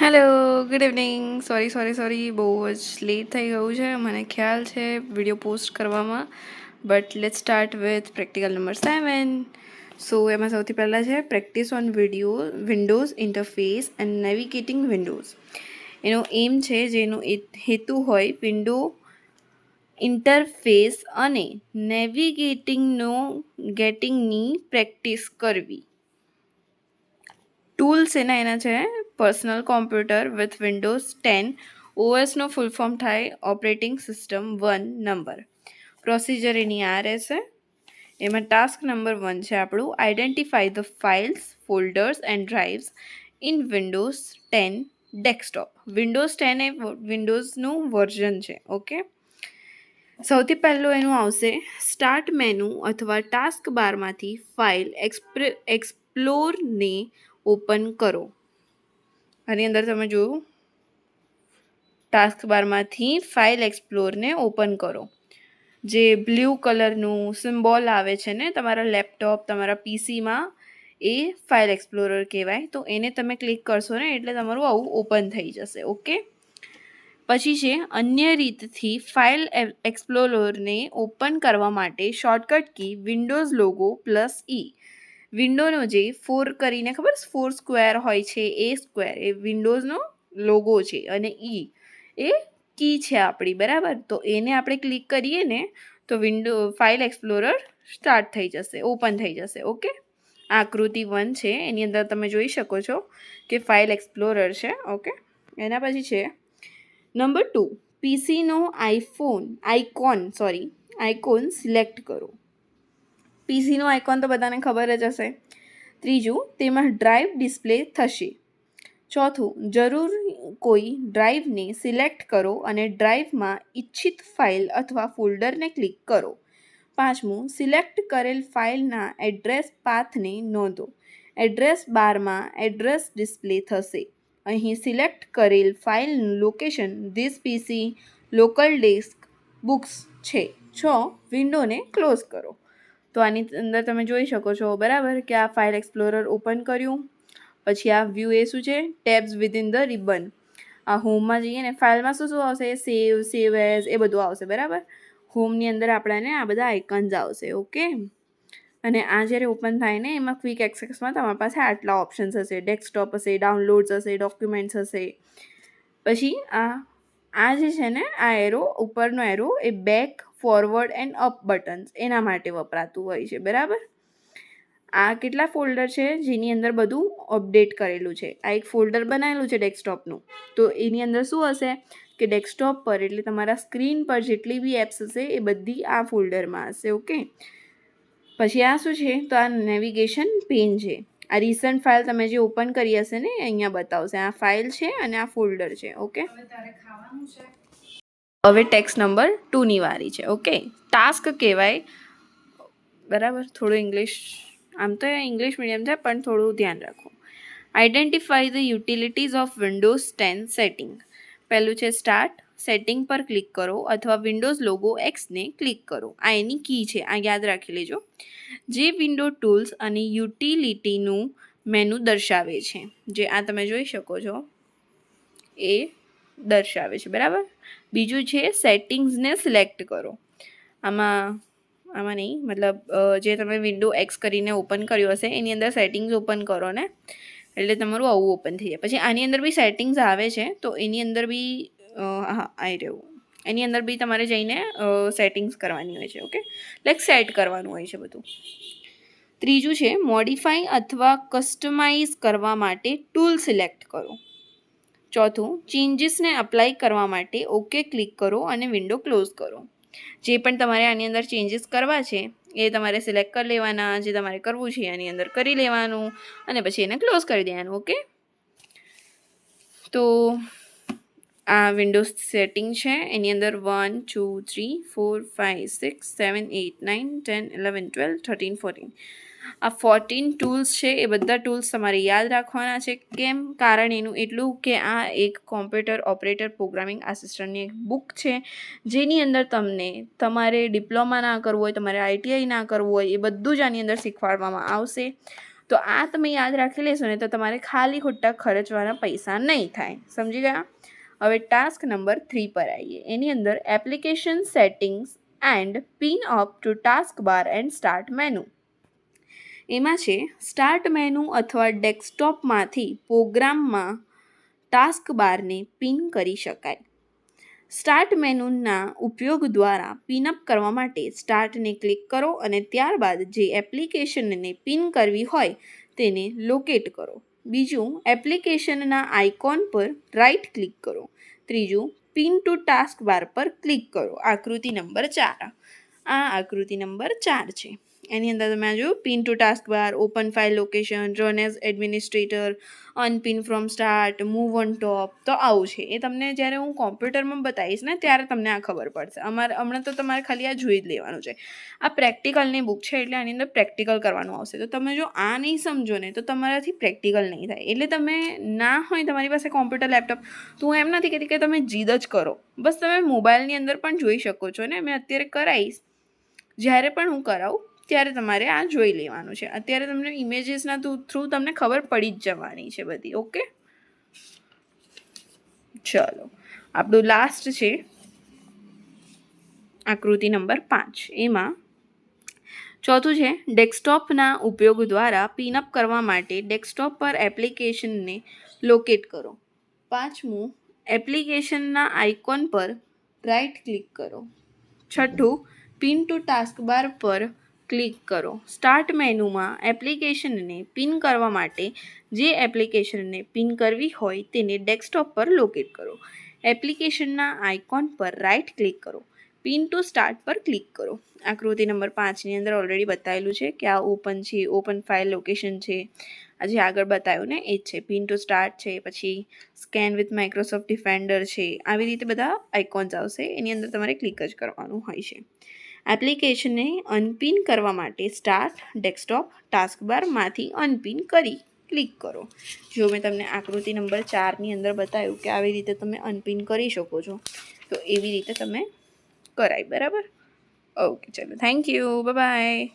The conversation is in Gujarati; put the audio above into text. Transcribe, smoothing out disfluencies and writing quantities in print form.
Hello, good evening. સોરી બહુ જ લેટ થઈ ગયું છે મને ખ્યાલ છે વિડીયો પોસ્ટ કરવામાં. But let start with practical number 7. સો એમાં સૌથી પહેલાં છે practice on Windows interface and navigating Windows. એનો એમ છે જેનો હેતુ હોય વિન્ડો ઇન્ટરફેસ અને ગેટિંગની પ્રેક્ટિસ કરવી. ટૂલ્સ એના છે પર્સનલ કોમ્પ્યુટર વિથ વિન્ડોઝ 10 ઓએસનો ફૂલ ફોર્મ થાય ઓપરેટિંગ સિસ્ટમ 1 નંબર. પ્રોસિજર એની આ રહેશે. એમાં ટાસ્ક નંબર 1 છે આપણું identify the files folders and drives in Windows 10 desktop. Windows 10 એ વિન્ડોઝનું વર્ઝન છે. ઓકે, સૌથી પહેલું એનું આવશે સ્ટાર્ટ મેનુ અથવા ટાસ્ક બારમાંથી ફાઇલ એક્સપ્લોરને ઓપન કરો. આની અંદર તમે જોયું ટાસ્ક બારમાંથી ફાઇલ એક્સપ્લોરને ઓપન કરો. જે બ્લુ કલરનું સિમ્બોલ આવે છે ને તમારા લેપટોપ તમારા પીસીમાં, એ ફાઇલ એક્સપ્લોરર કહેવાય. તો એને તમે ક્લિક કરશો ને એટલે તમારું આવું ઓપન થઈ જશે. ઓકે, પછી છે અન્ય રીતથી ફાઇલ એક્સપ્લોરરને ઓપન કરવા માટે shortcut key Windows logo +E. વિન્ડોનો જે 4 કરીને ખબર 4 સ્ક્વેર હોય છે એ સ્ક્વેર એ વિન્ડોઝનો લોગો છે અને એ કી છે આપણી, બરાબર. તો એને આપણે ક્લિક કરીએ ને તો ફાઇલ એક્સપ્લોરર સ્ટાર્ટ થઈ જશે, ઓપન થઈ જશે. ઓકે, આકૃતિ 1 છે એની અંદર તમે જોઈ શકો છો કે ફાઇલ એક્સપ્લોરર છે. ઓકે, એના પછી છે નંબર 2 પીસીનો આઇકોન સિલેક્ટ કરો. પીસીનો આઇકોન તો બધાને ખબર જ હશે. ત્રીજું, તેમાં ડ્રાઈવ ડિસ્પ્લે થશે. ચોથું, જરૂર કોઈ ડ્રાઈવને સિલેક્ટ કરો અને ડ્રાઈવમાં ઈચ્છિત ફાઇલ અથવા ફોલ્ડરને ક્લિક કરો. પાંચમું, સિલેક્ટ કરેલ ફાઇલના એડ્રેસ પાથને નોંધો. એડ્રેસ બારમાં એડ્રેસ ડિસ્પ્લે થશે. અહીં સિલેક્ટ કરેલ ફાઇલનું location this PC local desk books છે. 6, વિન્ડોને ક્લોઝ કરો. તો આની અંદર તમે જોઈ શકો છો, બરાબર, કે આ ફાઇલ એક્સપ્લોરર ઓપન કર્યું. પછી આ વ્યૂ એ શું છે ટેબ્સ વિધિન ધ રિબન. આ હોમમાં જઈએ ને ફાઇલમાં શું આવશે સેવ એઝ એ બધું આવશે, બરાબર. હોમની અંદર આપણાને આ બધા આઇકન્સ આવશે. ઓકે, અને આ જ્યારે ઓપન થાય ને એમાં ક્વિક એક્સેસમાં તમારી પાસે આટલા ઓપ્શન્સ હશે. ડેસ્કટોપ હશે, ડાઉનલોડ્સ હશે, ડોક્યુમેન્ટ્સ હશે. પછી આ જે છે ને આ એરો ઉપરનો એરો એ back forward end up buttons એના માટે વપરાતું હોય છે, બરાબર. આ કેટલા ફોલ્ડર છે જેની અંદર બધું અપડેટ કરેલું છે. આ એક ફોલ્ડર બનાવેલું છે ડેસ્કટોપનું. તો એની અંદર શું હશે કે ડેસ્કટોપ પર એટલે તમારા સ્ક્રીન પર જેટલી બી એપ્સ હશે એ બધી આ ફોલ્ડરમાં હશે. ઓકે, પછી આ શું છે તો આ નેવિગેશન પેન છે. આ રિસન્ટ ફાઇલ તમે જે ઓપન કરી હશે ને અહીંયા બતાવશે. આ ફાઇલ છે અને આ ફોલ્ડર છે. ઓકે, હવે ટેક્સ્ટ નંબર 2ની વારી છે. ઓકે, ટાસ્ક કહેવાય, બરાબર. થોડું ઇંગ્લિશ, આમ તો ઇંગ્લિશ મીડિયમ છે પણ થોડું ધ્યાન રાખો. Identify the utilities of Windows 10 setting. પહેલું છે સ્ટાર્ટ. સેટિંગ પર ક્લિક કરો અથવા વિન્ડોઝ લોગો એક્સને ક્લિક કરો. આ એની કી છે, આ યાદ રાખી લેજો. જે વિન્ડો ટૂલ્સ અને યુટિલિટીનું મેનુ દર્શાવે છે, જે આ તમે જોઈ શકો છો એ દર્શાવે છે, બરાબર. બીજું છે સેટિંગ્સને સિલેક્ટ કરો. આમાં નહીં, મતલબ જે તમે વિન્ડો એક્સ કરીને ઓપન કર્યો હશે એની અંદર સેટિંગ્સ ઓપન કરો ને એટલે તમારું આવું ઓપન થઈ જાય. પછી આની અંદર બી સેટિંગ્સ આવે છે તો એની અંદર બી આવી રહ્યું, એની અંદર બી તમારે જઈને સેટિંગ્સ કરવાની હોય છે. ઓકે, લાઈક સેટ કરવાનું હોય છે બધું. ત્રીજું છે મોડિફાઈ અથવા કસ્ટમાઇઝ કરવા માટે ટૂલ સિલેક્ટ કરો. ચોથું, ચેન્જીસને અપ્લાય કરવા માટે ઓકે ક્લિક કરો અને વિન્ડો ક્લોઝ કરો. જે પણ તમારે આની અંદર ચેન્જીસ કરવા છે એ તમારે સિલેક્ટ કરી લેવાના. જે તમારે કરવું છે એની અંદર કરી લેવાનું અને પછી એને ક્લોઝ કરી દેવાનું. ઓકે, તો આ વિન્ડોઝ સેટિંગ છે. એની અંદર 1 2 3 4 5 6 7 8 9 10 11 12 13 14 આ 14 ટૂલ્સ છે. એ બધા ટૂલ્સ તમારે યાદ રાખવાના છે. કેમ? કારણ એનું એટલું કે આ એક કોમ્પ્યુટર ઓપરેટર પ્રોગ્રામિંગ આસિસ્ટન્ટની એક બુક છે જેની અંદર તમને તમારે ડિપ્લોમા ના કરવું હોય, તમારે ITI ના કરવું હોય, એ બધું જ આની અંદર શીખવાડવામાં આવશે. તો આ તમે યાદ રાખી લેશો ને તો તમારે ખાલી ખોટા ખર્ચવાના પૈસા નહીં થાય. સમજી ગયા? હવે ટાસ્ક નંબર 3 પર આવીએ. એની અંદર application settings and pin up to task bar and start menu. એમાં છે સ્ટાર્ટ મેનુ અથવા ડેસ્કટોપમાંથી પ્રોગ્રામમાં ટાસ્ક બારને પિન કરી શકાય. સ્ટાર્ટ મેનુના ઉપયોગ દ્વારા પિનઅપ કરવા માટે સ્ટાર્ટને ક્લિક કરો અને ત્યારબાદ જે એપ્લિકેશનને પિન કરવી હોય તેને લોકેટ કરો. બીજું, એપ્લિકેશનના આઇકોન પર રાઇટ ક્લિક કરો. ત્રીજું, પિન ટુ ટાસ્ક બાર પર ક્લિક કરો. આકૃતિ નંબર 4. આ આકૃતિ નંબર 4 છે. એની અંદર તમે જો pin to task bar, open file location, run as administrator, unpin from start, move on top. તો આવું છે. એ તમને જ્યારે હું કોમ્પ્યુટરમાં બતાવીશ ને ત્યારે તમને આ ખબર પડશે. હમણાં તો તમારે ખાલી આ જોઈ જ લેવાનું છે. આ પ્રેક્ટિકલની બુક છે એટલે આની અંદર પ્રેક્ટિકલ કરવાનું આવશે. તો તમે જો આ નહીં સમજો ને તો તમારાથી પ્રેક્ટિકલ નહીં થાય. એટલે તમે ના હોય તમારી પાસે કોમ્પ્યુટર, લેપટોપ, તો હું એમ નથી કહેતી કે તમે જીદ જ કરો. બસ તમે મોબાઈલની અંદર પણ જોઈ શકો છો ને. મેં અત્યારે કરાવીશ. જ્યારે પણ હું કરાવું ત્યારે તમારે આ જોઈ લેવાનું છે. અત્યારે તમને ઇમેજીસના થ્રુ તમને ખબર પડી જ જવાની છે બધી. ઓકે, ચલો આપણું લાસ્ટ છે આકૃતિ નંબર 5. એમાં ચોથું છે ડેસ્કટોપના ઉપયોગ દ્વારા પિનઅપ કરવા માટે ડેસ્કટોપ પર એપ્લિકેશનને લોકેટ કરો. પાંચમું, એપ્લિકેશનના આઇકોન પર રાઇટ ક્લિક કરો. છઠ્ઠું, પિન ટુ ટાસ્ક બાર પર ક્લિક કરો. સ્ટાર્ટ મેનુમાં એપ્લિકેશનને પિન કરવા માટે જે એપ્લિકેશનને પિન કરવી હોય તેને ડેસ્કટોપ પર લોકેટ કરો. એપ્લિકેશનના આઇકોન પર રાઇટ ક્લિક કરો. પિન ટુ સ્ટાર્ટ પર ક્લિક કરો. આકૃતિ નંબર 5ની અંદર ઓલરેડી બતાવેલું છે કે આ ઓપન છે, ઓપન ફાઇલ લોકેશન છે. આજે આગળ બતાવ્યું ને એ જ છે. પિન ટુ સ્ટાર્ટ છે, પછી સ્કેન વિથ માઇક્રોસોફ્ટ ડિફેન્ડર છે. આવી રીતે બધા આઇકોન્સ આવશે. એની અંદર તમારે ક્લિક જ કરવાનું હોય છે. એપ્લિકેશનને અનપિન કરવા માટે સ્ટાર્ટ, ડેસ્કટોપ, ટાસ્કબારમાંથી અનપિન કરી ક્લિક કરો. જો મેં તમને આકૃતિ નંબર 4ની અંદર બતાવ્યું કે આવી રીતે તમે અનપિન કરી શકો છો, તો એવી રીતે તમે કરાય. બરાબર? ઓકે, ચલો, થેન્ક યુ, બાય.